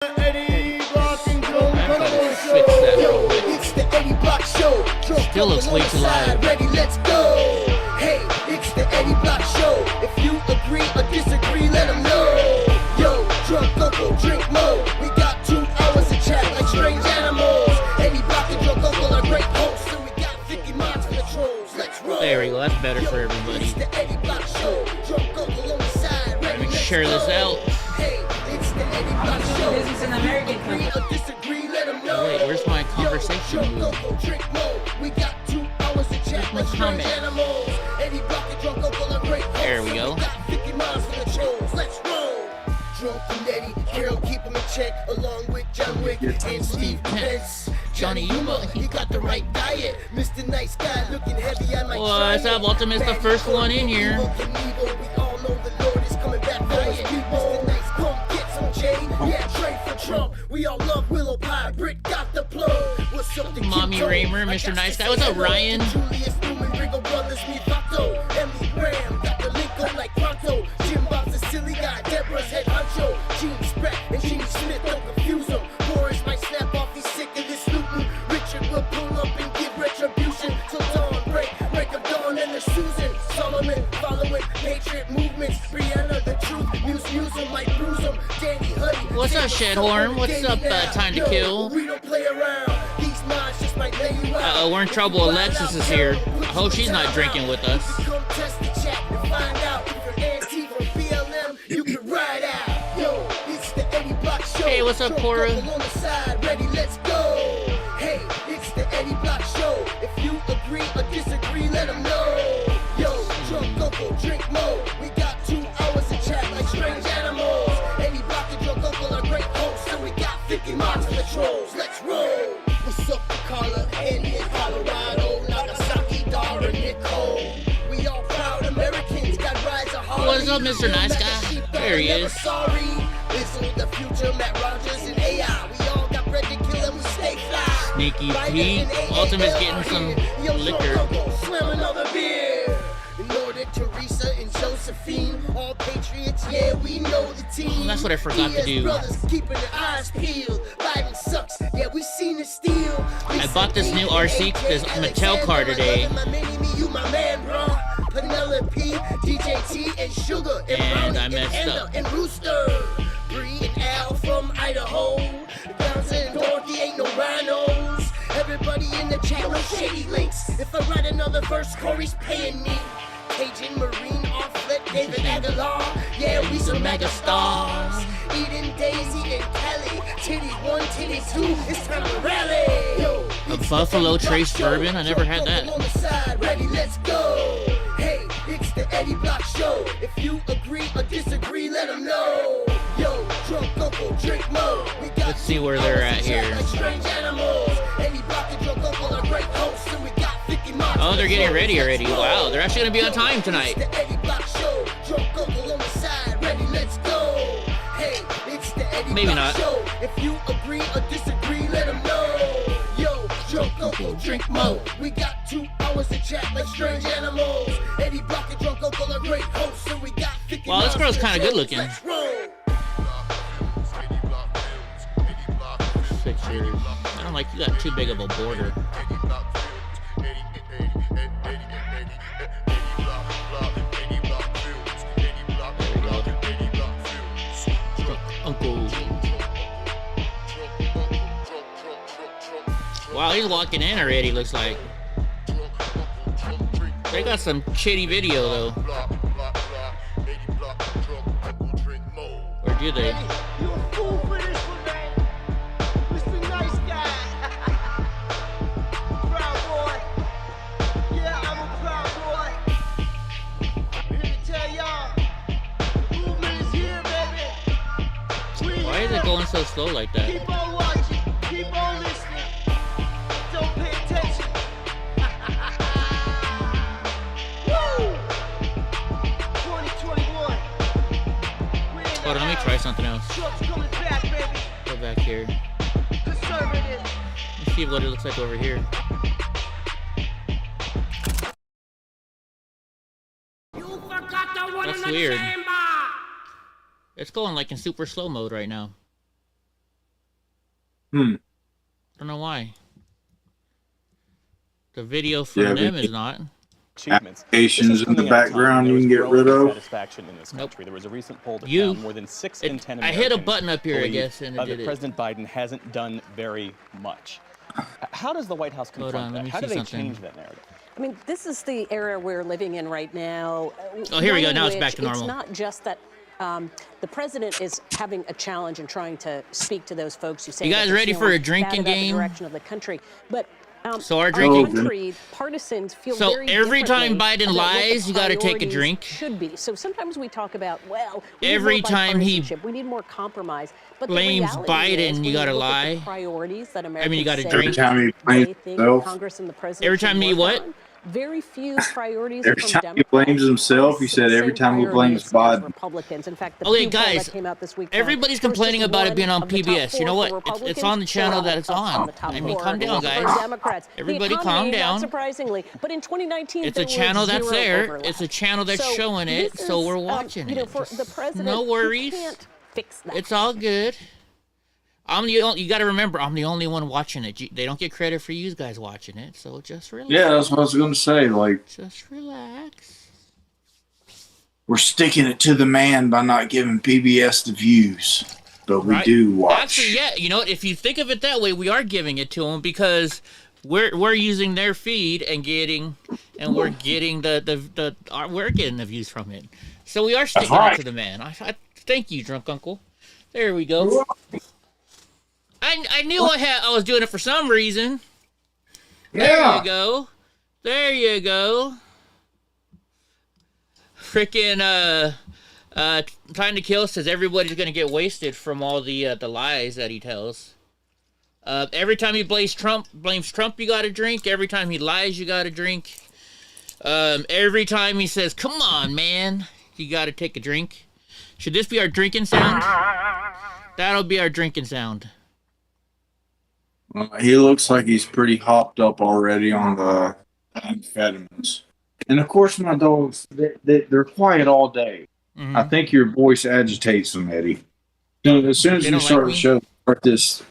Eddie blocking Fix that real quick. It's the Eddie Block Show. Still looks way too loud. Ready, let's go. Hey, it's the Eddie Block Show. If you agree or disagree, let them know. Yo, drunk uncle, drink more. We got 2 hours to chat like strange animals. Eddie Block and drunk uncle are great hosts, and we got 50 minds for the trolls. Let's roll. There we go. That's better for everybody. It's the Eddie Block Show. Drunk uncle on the side. Ready, Let me let's share this go. out. Hey, it's the Eddie Block Show. This is an American Agree or disagree, let them know. Wait, where's my conversation Yo, move? drunk uncle, drink more. We got 2 hours to chat my like strange comment? animals. Eddie Block and drunk uncle are great hosts, There we and go. got 50 miles for the trolls. Let's roll. Drunk and Eddie, Carol keep him in check, along with John Wick and Steve Pence. Johnny Yuma, he got the right diet. Mr. Nice Guy looking heavy, I might What's try up, it. Ultimate's the first one in here. Evil Knievel, we all know the Lord is coming back for his people. Mr. Nice, come get some Jane. Yeah, trade for Trump. We all love Willow Pie. Britt got the plug. What's up to Mommy Kim Toe? Raymer, I Mr. got Nice to Guy. say What's up, hello to Ryan? Julius Newman, Ringo Brothers, me Vato. Emily Graham, got the link up like Pronto. Jim Bob's a silly guy. Deborah's head honcho. Gene Spratt and Gene Smith, don't confuse them. Boris might snap off, he's sick of this looting. Richard will pull up and give retribution. So dawn, break of dawn and the Susan. Solomon, following Patriot movements. Brianna, the truth, Muse him, might bruise him. Danny Huddy. What's up, Shedhorn? What's up, Time to Kill? We don't play around. These minds just might lay you out. Uh-oh, we're in trouble. Alexis is here. I hope she's not drinking with us. You can come test the chat and find out if you're anti from BLM, you can ride out. Yo, it's the Eddie Block Show. Hey, what's up, Drunk Cora? uncle on the side, ready, let's go. Hey, it's the Eddie Block Show. If you agree or disagree, let them know. Yo, drunk uncle, drink more. We got 2 hours to chat like strange animals. Eddie Block and drunk uncle are great hosts, and we got 50 miles for the trolls. Let's roll. What's up, Carla, Andy in Colorado, Nagasaki, Dara, Nicole. We all proud Americans, got rides of Harley. What's up, Mr. Nice Guy? There he is. Sorry, listen the future, Matt Rogers and AI. We all got bread to kill and we stay fly. Sneaky Ryder Pete. and AA Ultimate's out getting some here. Yo, liquor. Uncle, slam another beer. Norda, Teresa, and Josephine, all patriots, yeah, we know the team. That's what I forgot to Diaz do. Brothers keeping their eyes peeled. Biden sucks, yeah, we seen the steal. I bought this new RC, this Mattel car today. My mini me, you my man, bro. Penelope, DJT, and Sugar, and And Brownie, I and messed Anna, up. and Rooster. Bree and Al from Idaho. Bounce and Dorothy ain't no rhinos. Everybody in the chat, no shady links. If I write another verse, Corey's paying me. Cajun, Marine, Offlet, David Aguilar. Yeah, we some mega stars. Eden, Daisy, and Kelly. Titty 1, titty 2, it's time to rally. Yo, A it's Buffalo the Eddie Trace Block Show. bourbon? I never had that. Drunk uncle on the side, ready, let's go. Hey, it's the Eddie Block Show. If you agree or disagree, let them know. Yo, drunk uncle, drink more. We got Let's see where they're at 2 hours to chat here. like strange animals. Eddie Block and drunk uncle are great hosts, and we got 50 miles. Oh, they're getting to ready go. already. Wow, they're actually gonna be on time It's tonight. the Eddie Block Show. Drunk uncle on the side, ready, let's go. Hey, it's the Eddie Maybe Block not. Show. If you agree or disagree, let them know. Yo, drunk uncle, drink more. We got 2 hours to chat like strange animals. Eddie Block and drunk uncle are great hosts, and we got 50 Wow, this miles girl's to kinda go. good looking. Let's roll. 6 years. I don't like, you got too big of a border. Uncle. Wow, he's walking in already, looks like. They got some shitty video, though. Or do they? You a fool for this one, man. Mr. Nice Guy. Proud boy. Yeah, I'm a proud boy. I'm here to tell y'all, the movement is here, baby. We Why is it here. going so slow like that? Keep on watching, keep on listening. Don't pay attention. Woo! 2021. Hold on, let me try something else. Trump's coming back, baby. Go back here. Conservative. Let's see what it looks like over here. That's weird. It's going like in super slow mode right now. I don't know why. The video from them is not. Applications in the background you can get rid of. Satisfaction in this country. There was a recent poll that found more than 6 in 10 Americans. I hit a button up here, I guess, and it did it. President Biden hasn't done very much. How does the White House confront that? How do they change that narrative? I mean, this is the era we're living in right now. Oh, here we go. Now it's back to normal. It's not just that the president is having a challenge and trying to speak to those folks who say, you guys ready for a drinking game? The direction of the country, but so our drinking country, partisans feel so very every time Biden about lies, you got to take a drink. Should be. So sometimes we talk about, well, every time he we need more compromise. But blames Biden, you got to lie. Priorities that Americans I mean, you got to drink. Every time he blames himself. Congress and the president every time he what? Very few priorities. Every time he blames himself, he said every time he blames Biden. Republicans. In fact, the okay, guys, that came out this week, everybody's complaining about it being on PBS. You know what? It's on the channel that it's on. I mean, calm down, guys. Everybody calm down. Surprisingly, but in 2019, it's a channel that's there. It's a channel that's showing it, so we're watching it. For the president, no worries. Can't fix that. It's all good. You got to remember, I'm the only one watching it. They don't get credit for you guys watching it, so just relax. Yeah, that's what I was going to say. Like, just relax. We're sticking it to the man by not giving PBS the views, but we do watch. Actually, yeah, you know, if you think of it that way, we are giving it to them because we're using their feed and we're getting we're getting the views from it. So we are sticking it to the man. I thank you, drunk uncle. There we go. I knew I was doing it for some reason. There you go. There you go. Freaking Trying to Kill says everybody's gonna get wasted from all the lies that he tells. Every time he blames Trump, you gotta drink. Every time he lies, you gotta drink. Every time he says, "Come on, man," you gotta take a drink. Should this be our drinking sound? That'll be our drinking sound. He looks like he's pretty hopped up already on the amphetamines. And of course, my dogs, they're quiet all day. Mm-hmm. I think your voice agitates them, Eddie. You know, as soon as you start the show, start this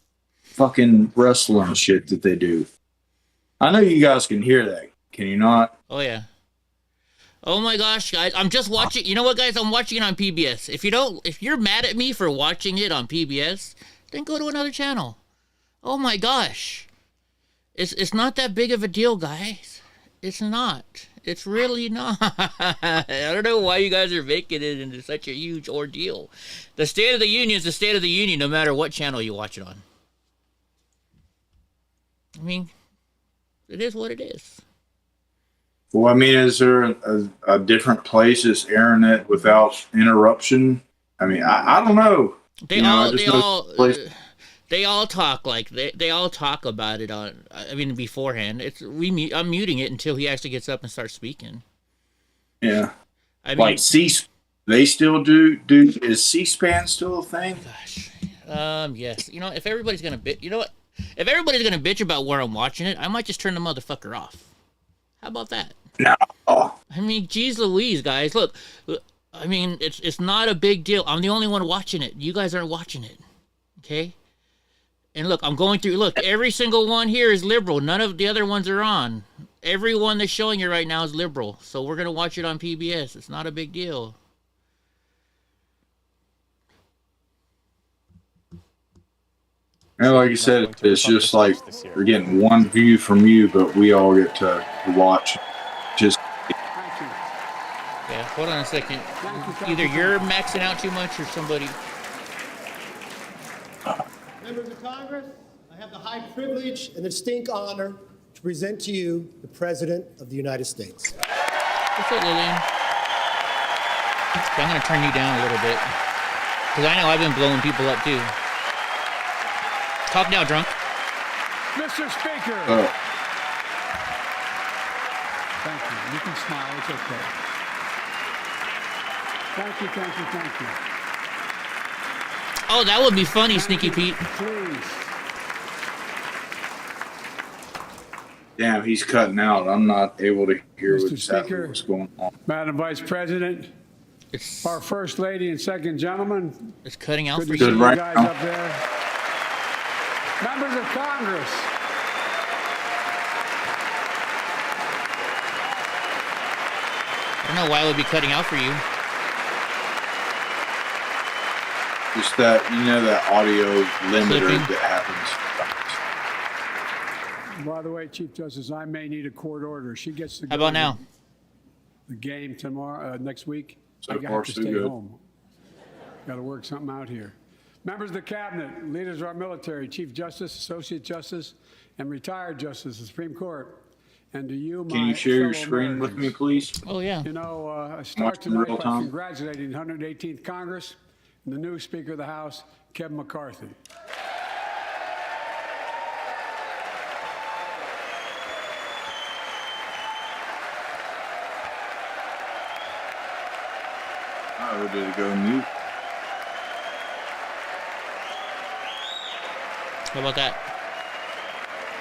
fucking wrestling shit that they do. I know you guys can hear that. Can you not? Oh, yeah. Oh my gosh, guys. I'm just watching. You know what, guys? I'm watching it on PBS. If you're mad at me for watching it on PBS, then go to another channel. Oh my gosh. It's not that big of a deal, guys. It's not. It's really not. I don't know why you guys are making it into such a huge ordeal. The State of the Union is the State of the Union no matter what channel you watch it on. I mean, it is what it is. Well, I mean, is there a different place that's airing it without interruption? I mean, I don't know. They all talk like they all talk about it on. I mean, beforehand. I'm muting it until he actually gets up and starts speaking. Yeah, I mean, like they still do. Is C-SPAN still a thing? Gosh, yes. You know, if everybody's gonna if everybody's gonna bitch about where I'm watching it, I might just turn the motherfucker off. How about that? No. I mean, geez Louise, guys. Look, I mean, it's not a big deal. I'm the only one watching it. You guys aren't watching it. Okay? And look, I'm going through. Look, every single one here is liberal. None of the other ones are on. Every one that's showing you right now is liberal. So we're going to watch it on PBS. It's not a big deal. And like you said, it's just like we're getting one view from you, but we all get to watch. Just yeah, hold on a second. Either you're maxing out too much or somebody. Members of Congress, I have the high privilege and distinct honor to present to you the President of the United States. What's up, Lillian? Okay, I'm going to turn you down a little bit. Because I know I've been blowing people up too. Talk now, drunk. Mr. Speaker. Thank you. You can smile. It's okay. Thank you, thank you, thank you. Oh, that would be funny, Sneaky Pete. Please. damn, he's cutting out. I'm not able to hear what's going on. Madam Vice President, our First Lady and Second Gentleman. It's cutting out good for to see you guys up there. Members of Congress. I don't know why it would be cutting out for you. Just that, you know, that audio limiter Clipping. that happens. By the way, Chief Justice, I may need a court order. She gets to go How about to now? the game tomorrow, next week. So I far, have to so stay good. home. Got to work something out here. Members of the Cabinet, leaders of our military, Chief Justice, Associate Justice, and retired Justice of the Supreme Court. And to you, my Can you share your fellow screen with me, Americans. please? Oh, yeah. You know, I start Watch in tonight real by time. congratulating the 118th Congress and the new Speaker of the House, Kevin McCarthy. Oh, did it go mute? How about that?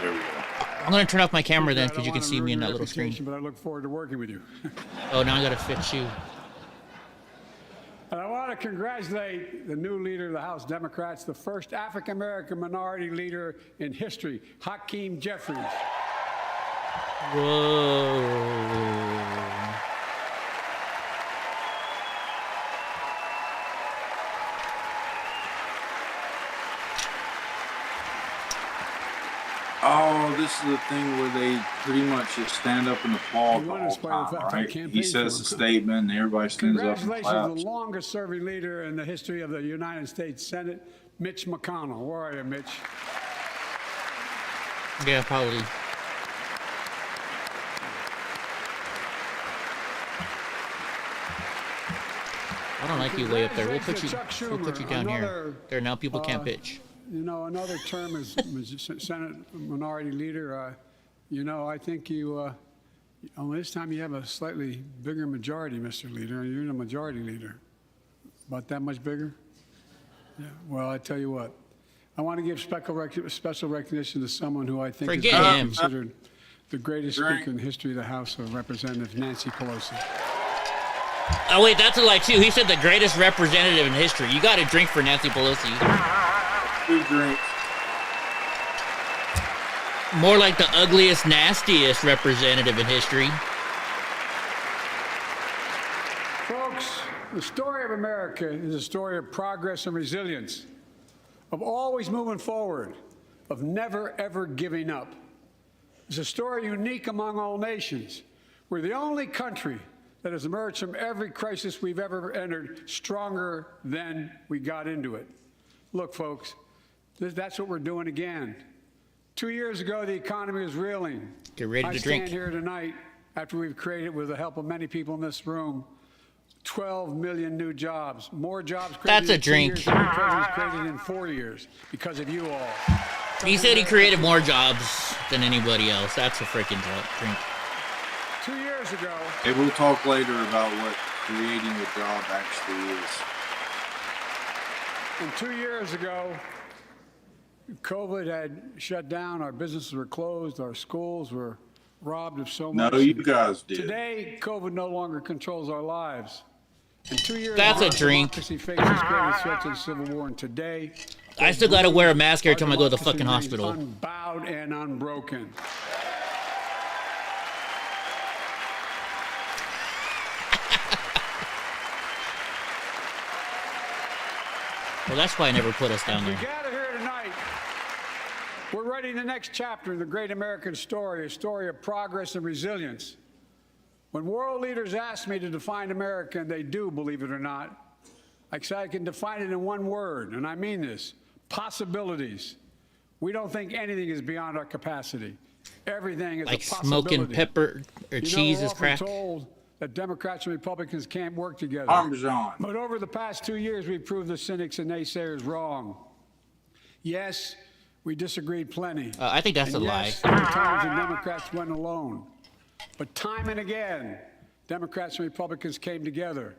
There we go. I'm going to turn off my camera then I because don't you can wanna see me in ruin that your little screen. reputation, But I look forward to working with you. Oh, now I got to fit you. And I want to congratulate the new leader of the House Democrats, the first African-American minority leader in history, Hakeem Jeffries. Whoa. Oh, this is the thing where they pretty much just stand up and applaud You the want whole to spoil the time, fact I right? campaigned He says for a him. statement and everybody stands up and Congratulations to claps. the longest-serving leader in the history of the United States Senate, Mitch McConnell. Where are you, Mitch? Yeah, probably. I don't like you way up there. We'll put you down here. Another, There, now people can't pitch. You know, another term as Senate Minority Leader. You know, I think you, this time you have a slightly bigger majority, Mr. Leader. You're in a majority leader. About that much bigger? Yeah. Well, I tell you what. I want to give special recognition to someone who I think Forget is him. considered the greatest Drink. speaker in the history of the House of Representatives, Nancy Pelosi. Oh, wait, that's a lie, too. He said the greatest representative in history. You got to drink for Nancy Pelosi. 2 drinks. More like the ugliest, nastiest representative in history. Folks, the story of America is a story of progress and resilience, of always moving forward, of never, ever giving up. It's a story unique among all nations. We're the only country that has emerged from every crisis we've ever entered stronger than we got into it. Look, folks, that's what we're doing again. 2 years ago, the economy was reeling. Get ready to I drink. stand here tonight after we've created, with the help of many people in this room, 12 million new jobs. More jobs created That's a in 2 drink. years than the president's created in 4 years because of you all. He said he created more jobs than anybody else. That's a freaking drink. 2 years ago, Hey, we'll talk later about what creating a job actually is. and 2 years ago, COVID had shut down, our businesses were closed, our schools were robbed of so much. No, you guys did. Today, COVID no longer controls our lives. In 2 years, That's a our drink. democracy faces greatest threats to the Civil War, and today, I still got to wear a mask every our time I go to the democracy fucking remains hospital. unbowed and unbroken. Well, that's why I never put us down We there. gather here tonight. We're writing the next chapter in the great American story, a story of progress and resilience. When world leaders ask me to define America, and they do, believe it or not, I say I can define it in one word, and I mean this: possibilities. We don't think anything is beyond our capacity. Everything is Like a possibility. smoking pepper or cheese we're is often crack. told that Democrats and Republicans can't work together. Parmesan. But over the past 2 years, we've proved the cynics and naysayers wrong. Yes, we disagreed plenty. I think that's And a lie. yes, there were times when Democrats went alone. But time and again, Democrats and Republicans came together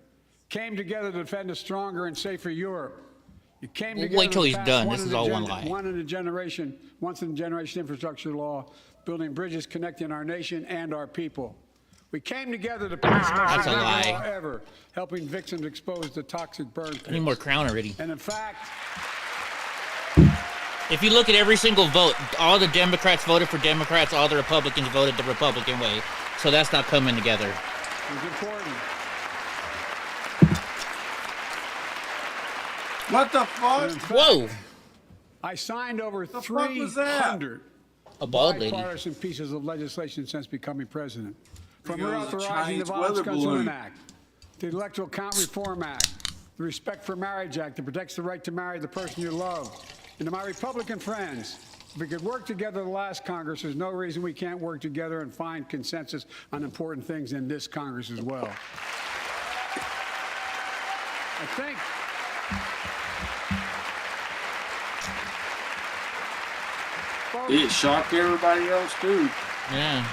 to defend a stronger and safer Europe. You came Well, together wait till to he's pass done. one This in is a all gen- one lie. once in a generation infrastructure law, building bridges connecting our nation and our people. We came together to pass the That's a most lie. law ever, helping victims exposed to toxic burn pits. I need more crown already. And in fact, If you look at every single vote, all the Democrats voted for Democrats, all the Republicans voted the Republican way. So that's not coming together. It's important. What the fuck? Whoa! I signed over The fuck was that? 300 A bald lady. bipartisan pieces of legislation since becoming president. From It was a reauthorizing the Chinese Violence weather Against balloon. Women Act, the Electoral Count Reform Act, the Respect for Marriage Act that protects the right to marry the person you love. And to my Republican friends, if we could work together the last Congress, there's no reason we can't work together and find consensus on important things in this Congress as well. I think It shocked everybody else too. Yeah.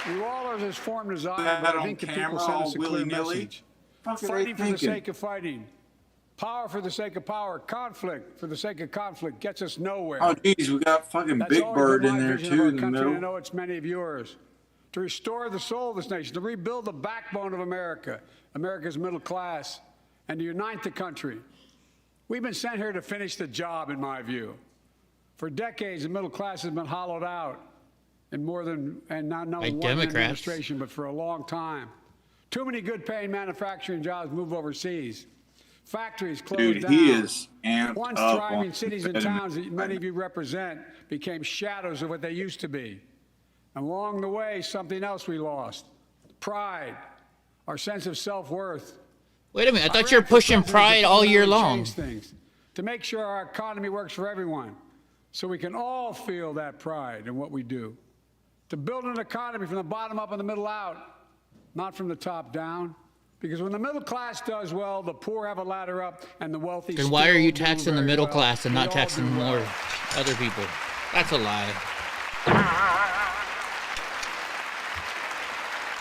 you all are as formed as I am, That but I on think the camera, people send us all a clear willy-nilly? message. Fuck are they Fighting for the thinking? sake of fighting. Power for the sake of power. Conflict for the sake of conflict gets us nowhere. Oh, geez, we got fucking That's Big always Bird been in my there vision of too our in the country, and I middle. know it's many of yours. To restore the soul of this nation, to rebuild the backbone of America, America's middle class, and to unite the country. We've been sent here to finish the job, in my view. For decades, the middle class has been hollowed out in more than, and not Like one Democrats. administration, but for a long time. Too many good-paying manufacturing jobs move overseas. Factories closed Dude, down. he is amped Once up thriving on cities and amphetamine. towns that many of you represent became shadows of what they used to be. And along the way, something else we lost. Pride, our sense of self-worth. Wait a minute. I thought you were pushing pride all year long. Change things, to make sure our economy works for everyone, so we can all feel that pride in what we do. To build an economy from the bottom up and the middle out, not from the top down. Because when the middle class does well, the poor have a ladder up, and the wealthy Then why are still you do taxing the very middle well. class and We not all taxing do well. more other people? That's a lie.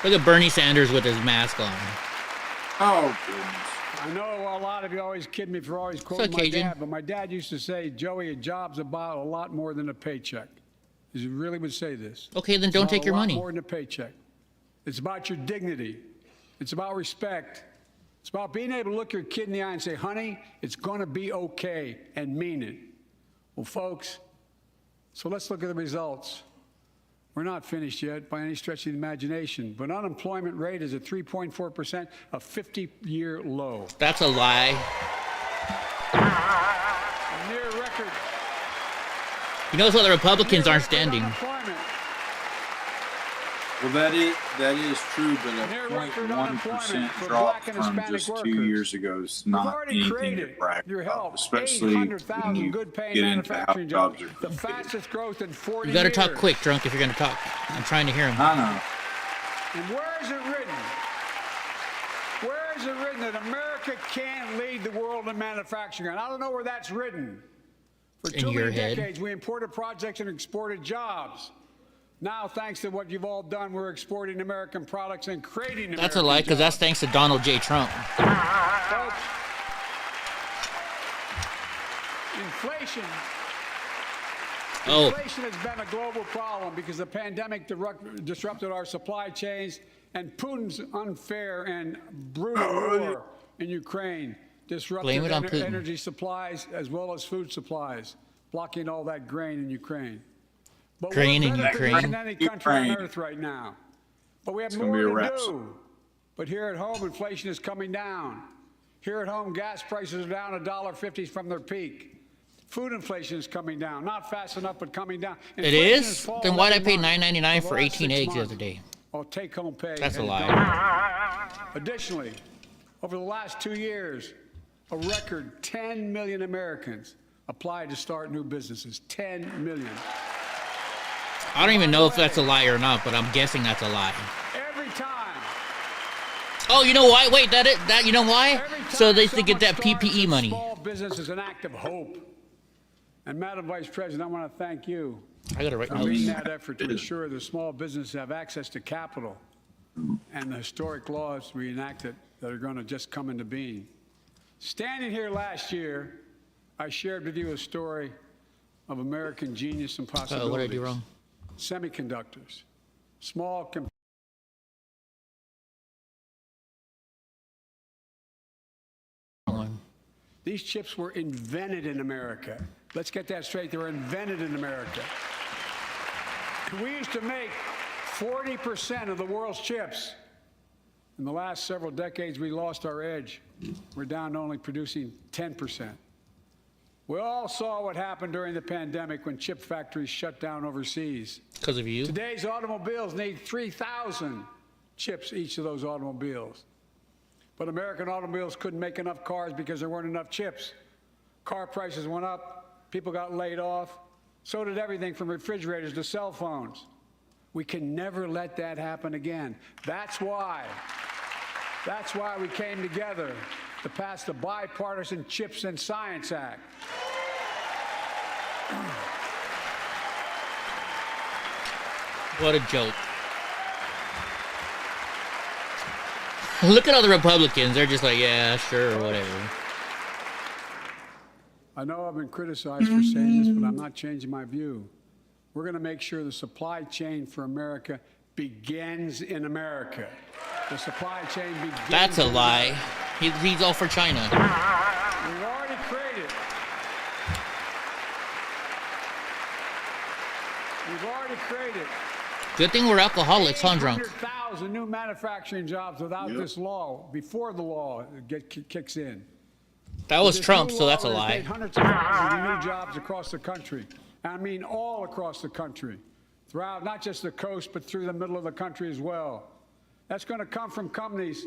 Look at Bernie Sanders with his mask on. Oh, goodness. I know a lot of you always kid me for always quoting my Cajun. dad, but my dad used to say, Joey, a job's about a lot more than a paycheck. He really would say this. Okay, then don't It's take about your a lot money. more than a paycheck. It's about your dignity. It's about respect. It's about being able to look your kid in the eye and say, honey, it's going to be okay, and mean it. Well, folks, so let's look at the results. We're not finished yet by any stretch of the imagination, but unemployment rate is at 3.4%, a 50-year low. That's a lie. A near record. You notice why the Republicans aren't standing. Unemployment. Well, that is true, but a Near record 0.1% for drop black and from Hispanic just 2 workers. years ago is We've not already anything to created, brag your about, help, especially when 800,000 you good-paying get into how manufacturing jobs jobs, are the created. fastest growth in 40 You gotta years. talk quick, drunk, if you're gonna talk. I'm trying to hear him. I know. And where is it written? Where is it written that America can't lead the world in manufacturing? And I don't know where that's written. For In too your many head. decades, we imported projects and exported jobs. Now, thanks to what you've all done, we're exporting American products and creating American That's a lie, because that's jobs. thanks to Donald J. Trump. Folks, inflation. Oh, Inflation has been a global problem because the pandemic disrupted our supply chains, and Putin's unfair and brutal war in Ukraine disrupted Blame it on Putin. energy supplies as well as food supplies, blocking all that grain in Ukraine. But Grain we're in better Ukraine. positioned than any country on Ukraine. earth right now. But we have gonna more be a to wrap. do. But here at home, inflation is coming down. Here at home, gas prices are down $1.50 from their peak. Food inflation is coming down, not fast enough, but coming down. it Inflation has is? fallen Then why'd I every pay month $9.99 for for the last 18 6 eggs the months. other day? Well, take-home pay. That's a has lie. doubled. Additionally, over the last 2 years, a record 10 million Americans applied to start new businesses. 10 million. I don't even know if that's a lie or not, but I'm guessing that's a lie. Every time. Oh, you know why? Wait, you know why? Every time So they could someone get that starts PPE a money. Small business is an act of hope. And Madam Vice President, I want to thank you I gotta write for leading notes. that effort to ensure the small businesses have access to capital and the historic laws we enacted that are going to just come into being. Standing here last year, I shared with you a story of American genius and possibilities. Oh, what did I do wrong? Semiconductors, small One. These chips were invented in America. Let's get that straight. They were invented in America. We used to make 40% of the world's chips. In the last several decades, we lost our edge. We're down to only producing 10%. We all saw what happened during the pandemic when chip factories shut down overseas. Because of you? Today's automobiles need 3,000 chips, each of those automobiles. But American automobiles couldn't make enough cars because there weren't enough chips. Car prices went up, people got laid off. So did everything from refrigerators to cell phones. We can never let that happen again. That's why we came together to pass the Bipartisan Chips and Science Act. What a joke. Look at all the Republicans. They're just like, yeah, sure, or whatever. I know I've been criticized for saying this, but I'm not changing my view. We're going to make sure the supply chain for America begins in America. The supply chain begins. That's a lie. He's all for China. We've already created. Good thing we're alcoholics, huh, drunk? 800,000 new manufacturing jobs without this law, before the law kicks in. That was Trump, so that's a lie. Hundreds of thousands of new jobs across the country. I mean all across the country. Throughout not just the coast, but through the middle of the country as well. That's going to come from companies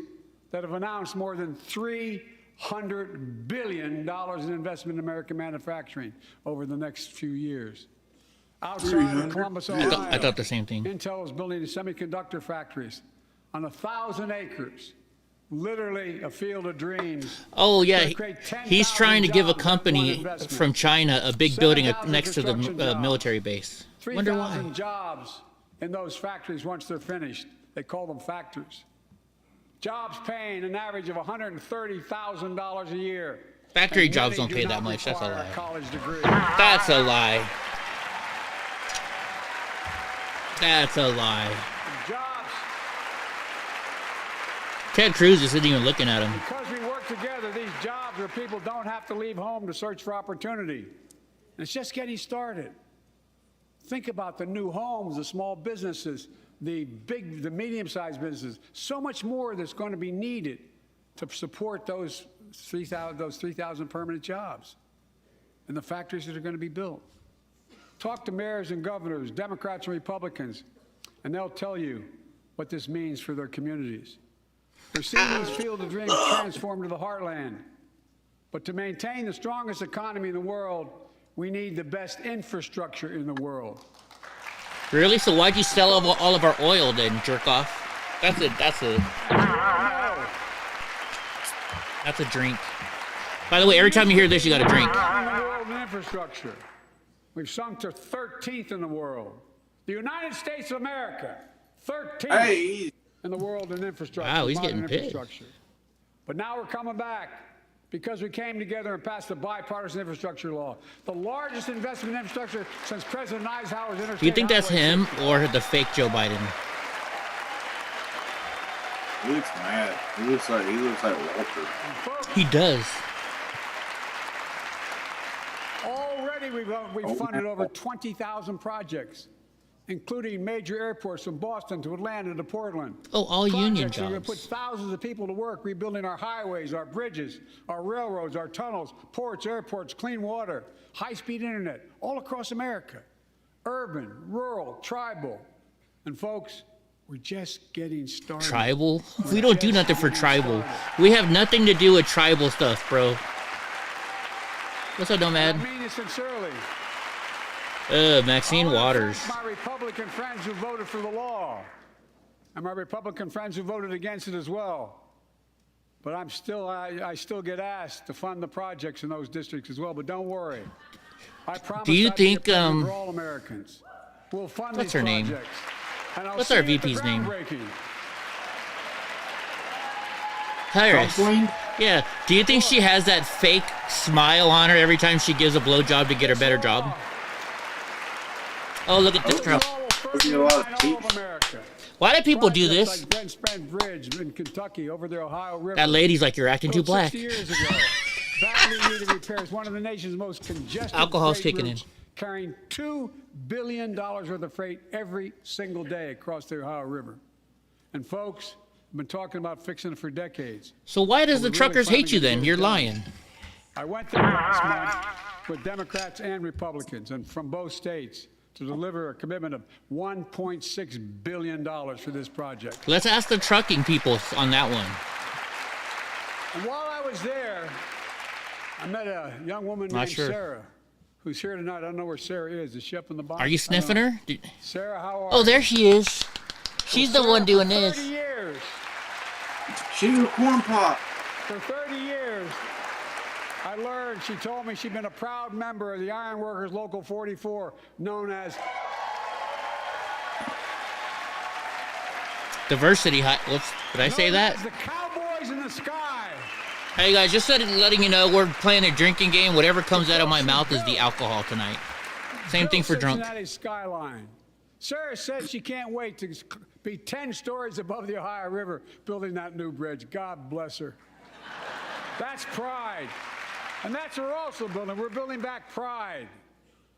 that have announced more than $300 billion in investment in American manufacturing over the next few years. Outside of Columbus, Ohio, I thought the same thing. Intel is building semiconductor factories on 1,000 acres. Literally a field of dreams. Oh, yeah. He's trying to give a company from China a big building next to the military base. Wonder why. 3,000 jobs in those factories once they're finished. They call them factories. Jobs paying an average of $130,000 a year. Factory jobs don't pay that much. That's a lie. College degree. That's a lie. That's a lie. Jobs. Ted Cruz isn't even looking at him. Because we work together, these jobs where people don't have to leave home to search for opportunity. And it's just getting started. Think about the new homes, the small businesses, the medium-sized businesses. So much more that's going to be needed to support those 3,000 permanent jobs and the factories that are going to be built. Talk to mayors and governors, Democrats and Republicans, and they'll tell you what this means for their communities. We're seeing these field of dreams transform to the heartland. But to maintain the strongest economy in the world, we need the best infrastructure in the world. Really? So why'd you sell all of our oil then, jerk off? That's a drink. By the way, every time you hear this, you got a drink. In the world in infrastructure, we've sunk to 13th in the world. The United States of America, 13th in the world in infrastructure. Wow, he's getting pissed. pissed. But now we're coming back because we came together and passed the bipartisan infrastructure law, the largest investment in infrastructure since President Eisenhower's interstate. Do you think that's him or the fake Joe Biden? He looks mad. He looks like Walter. He does. Already we've funded over 20,000 projects, including major airports from Boston to Atlanta to Portland. Oh, all union Projects that are going to put jobs. thousands of people to work rebuilding our highways, our bridges, our railroads, our tunnels, ports, airports, clean water, high-speed internet, all across America. Urban, rural, tribal. And folks, we're just getting started. Tribal? We don't do nothing for tribal. We have nothing to do with tribal stuff, bro. What's up, Nomad? I mean it sincerely. Maxine Waters. My Republican friends who voted for the law, and my Republican friends who voted against it as well. But I still get asked to fund the projects in those districts as well. But don't worry, I promise. Do you I'll be think a president for all Americans? We'll fund what's these her name? projects. And I'll What's see our you at the VP's name? groundbreaking. Tyrus. Yeah. Do you think she has that fake smile on her every time she gives a blowjob to get her better job? Oh, look at this girl. Why do people do this? Like Brent Spence Bridge in Kentucky over the Ohio River. That lady's like, you're acting too black. 60 years ago. badly needed repairs. One of the nation's most congested Alcohol's freight kicking routes, carrying $2 billion worth of freight every single day across the Ohio River. And folks, I've been talking about fixing it for decades. So why does But the we're truckers really hate you finally then? gonna You're get it done. lying. I went there last month with Democrats and Republicans and from both states to deliver a commitment of $1.6 billion for this project. Let's ask the trucking people on that one. And while I was there, I met a young woman Not named sure. Sarah, who's here tonight. I don't know where Sarah is. Is she up in the box? Are you sniffing her? Sarah, how are Oh, you? there she is. She's the one doing For 30 this. years. She's a corn pop. For 30 years, I learned, she told me she'd been a proud member of the Iron Workers Local 44, known as Diversity. Whoops, did I say that? The Cowboys in the Sky. Hey guys, just letting you know we're playing a drinking game. Whatever comes out of my mouth is the alcohol tonight. Same thing for drunk. Cincinnati skyline. Sarah said she can't wait to be 10 stories above the Ohio River building that new bridge. God bless her. That's pride. And that's what we're also building. We're building back pride.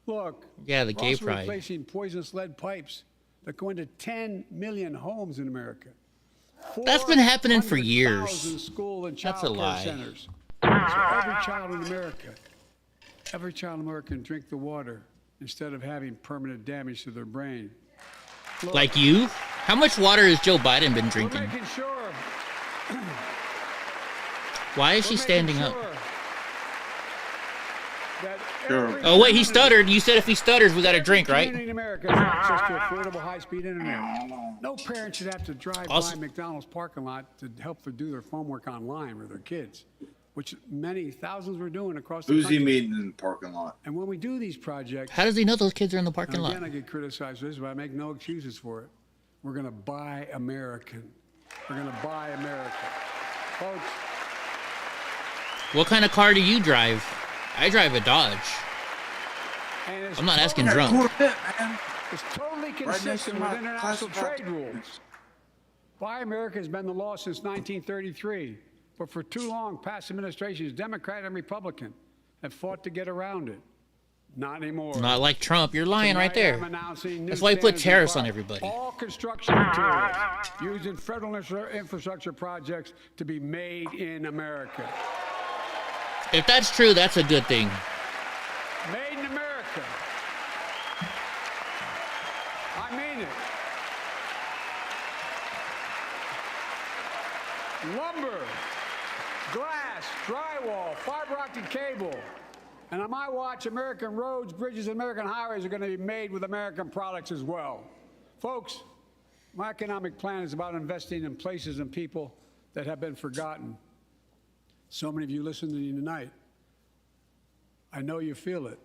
Look. Yeah, the we're gay also pride. replacing poisonous lead pipes that go into 10 million homes in America. That's been happening for 400,000 years. School and That's a child care lie. centers. So every child in America can drink the water instead of having permanent damage to their brain. Look, Like you? How much water has Joe Biden been we're drinking? making sure. Why is she we're standing making up? sure that Sure. every Oh wait, he community- stuttered. You said if he stutters, we got to drink, every right? community in America has access to affordable high-speed internet. No parent should have to drive Awesome. by McDonald's parking lot to help them do their homework online with their kids, which many thousands were doing across the Who's country. he meeting in the parking lot? And when we do these projects, How does he know those kids are in the parking and lot? again, I get criticized for this, but I make no excuses for it. We're going to buy American. We're going to buy America. Folks, What kind of car do you drive? I drive a Dodge. and it's I'm not asking totally- drunk. Corvette, man. It's totally Right next to consistent my with international classified trade rules. Buy America has been the law since 1933, but for too long, past administrations, Democrat and Republican, have fought to get around it. Not anymore. Not like Trump. You're lying right Tonight, I'm there. announcing new That's why he put standards tariffs on require everybody. All construction materials used in federal infrastructure projects to be made in America. If that's true, that's a good thing. Made in America. I mean it. Lumber, glass, drywall, fiber optic cable. And on my watch, American roads, bridges, and American highways are going to be made with American products as well. Folks, my economic plan is about investing in places and people that have been forgotten. So many of you listening to me tonight, I know you feel it.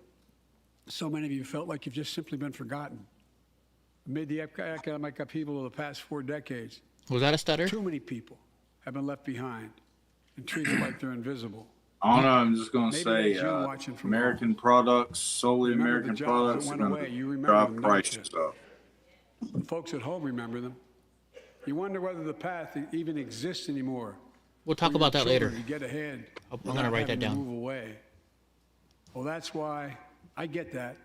So many of you felt like you've just simply been forgotten. Amid the economic upheaval of the past 4 decades, Was that a stutter? too many people have been left behind and treated like they're invisible. I don't know. I'm just going to Maybe say that's you watching from American products, solely Remember the American jobs that products, are went going away. You to remember drive them, don't prices you? up. The folks at home remember them. You wonder whether the path even exists anymore. We'll talk for about your that later. children to get ahead. I'm gonna without write that having to down. Move away. Well, that's why I get that.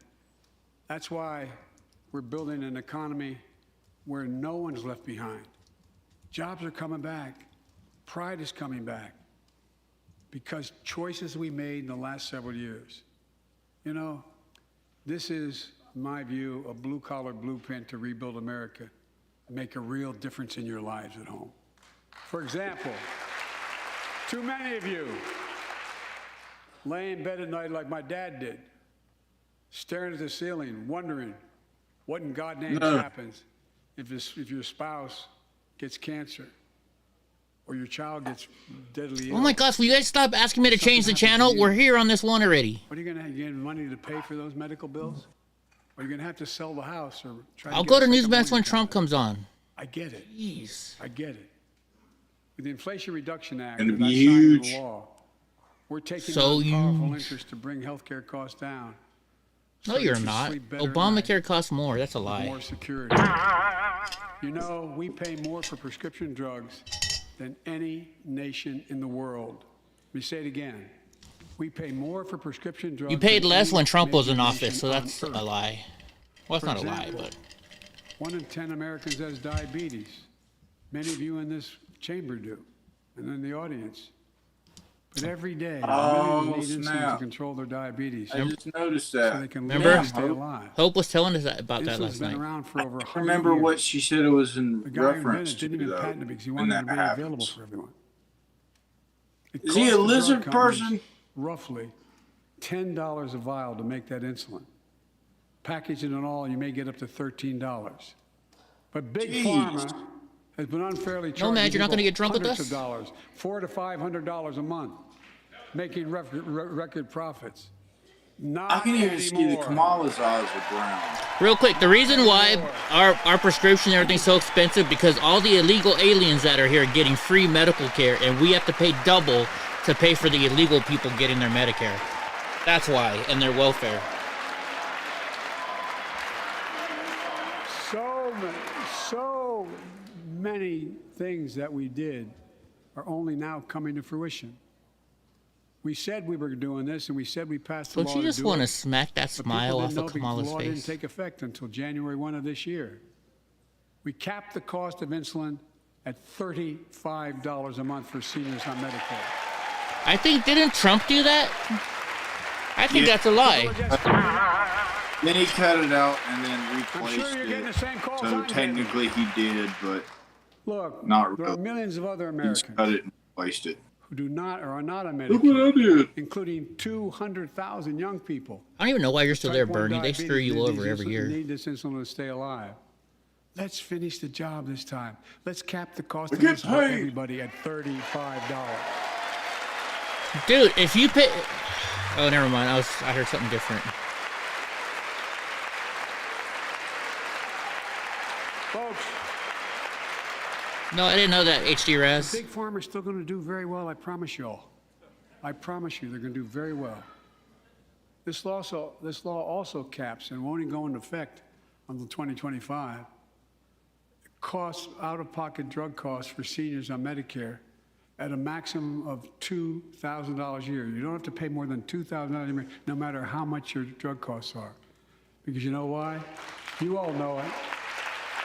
That's why we're building an economy where no one's left behind. Jobs are coming back. Pride is coming back because choices we made in the last several years. You know, this is, in my view, a blue-collar blueprint to rebuild America and make a real difference in your lives at home. For example, too many of you lay in bed at night like my dad did, staring at the ceiling, wondering what in God's name happens if your spouse gets cancer or your child gets deadly ill. Oh my gosh, will you guys stop asking me to change the Something happened channel? to you. We're here on this one already. What are you going to have? You get money to pay for those medical bills? Or are you going to have to sell the house or try I'll to go get to a second Newsmax when mortgage Trump on comes on. it? I get it. Jeez. I get it. With the Inflation Reduction Act, Gonna that be I signed into huge. law, we're taking So on powerful huge. interest to bring healthcare costs down. No, so you're you can not. sleep better at Obamacare night costs more. That's a with lie. more security. You know, we pay more for prescription drugs than any nation in the world. Let me say it again. We pay more for prescription drugs. You paid than less any when Trump was in major office, nation so on that's Earth. a lie. Well, it's For not a lie, example, but 1 in 10 Americans has diabetes. Many of you in this chamber do, and in the audience. But every day, millions need insulin to snap. control their diabetes I just noticed so they that. can Remember? live and stay alive. Hope was telling us about that Insulin's last been night. around for over 100 Remember years. what she said it was in The guy who reference invented to, it didn't even though, patent it because he when wanted it that to be available happens. for everyone. It Is he a costs the drug lizard companies person? Roughly $10 a vial to make that insulin. Package it and all, you may get up to $13. But Big Jeez. Pharma has been unfairly charging Mad, you're not people gonna get drunk with hundreds us? of dollars, $400 to $500 a month, making record profits. Not I can even see the anymore. Kamala's eyes are brown. Real quick, the reason why our prescription and everything's so expensive because all the illegal aliens that are here are getting free medical care, and we have to pay double to pay for the illegal people getting their Medicare. That's why, and their welfare. So many things that we did are only now coming to fruition. We said we were doing this, and we said we passed the law Don't you to just do want to it, smack that but smile people off didn't know of because Kamala's the law didn't face? take effect until January 1 of this year. We capped the cost of insulin at $35 a month for seniors on Medicare. I think, didn't Trump do that? I think Yeah. that's a lie. Then he cut it out and then I'm replaced sure you're getting the it. same calls So I'm getting. technically he did, but Look, Not there are really. millions of other he Americans just cut it and replaced it. who do not or are not on Look what I Medicare, did. including 200,000 young people. I don't even know why you're still there, Type 1 Bernie. They diabetes, screw you they over need every insulin- year. Need this insulin to stay alive. Let's finish the job this time. Let's cap the cost We of get insulin for paid. everybody at $35. Dude, if you pay... Oh, never mind. I heard something different. Folks, No, I didn't know that, HD Raz. Big Pharma's still going to do very well, I promise you all. I promise you they're going to do very well. This law also caps and won't even go into effect until 2025. Costs, out-of-pocket drug costs for seniors on Medicare at a maximum of $2,000 a year. You don't have to pay more than $2,000 a year, no matter how much your drug costs are. Because you know why? You all know it.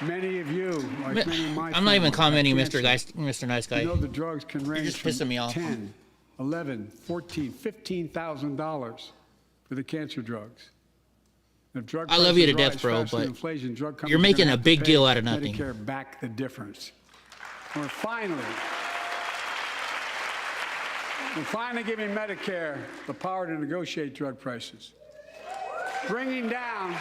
Many of you, like many of my I'm not even family, commenting, have Mr. cancer. Mr. Nice Guy. You know the drugs can range just from pissing me off. $10,000, $11,000, $14,000, $15,000 for the cancer drugs. If drug I love you to prices death, rise bro, faster than but inflation, drug companies you're are making gonna a have to big pay deal out of nothing. Medicare back the difference. We're finally giving Medicare the power to negotiate drug prices, bringing down